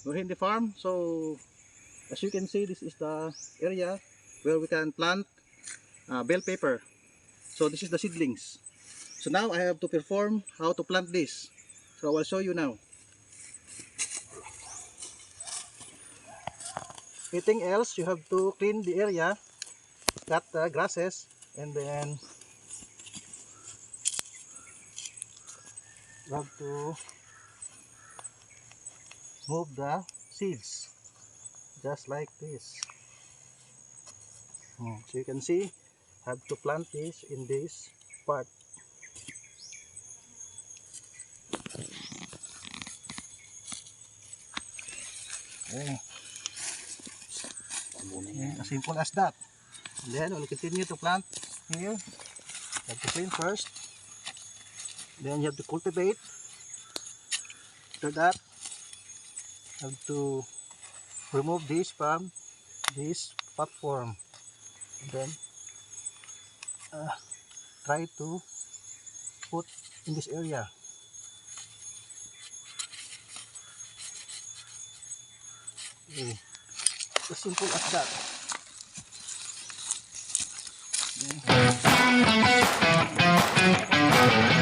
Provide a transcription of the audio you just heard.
We're in the farm, so as you can see, this is the area where we can plant bell pepper. So this is the seedlings. So now I have to perform how to plant this. So I will show you now. Anything else, you have to clean the area, cut the grasses, and then you have to move the seeds just like this. So you can see, have to plant this in this part. Okay. As simple as that. And then we'll continue to plant here. You have to clean first. Then you have to cultivate. After that, you have to remove this from this platform. And then try to put in this area. Okay. As simple as that. Okay.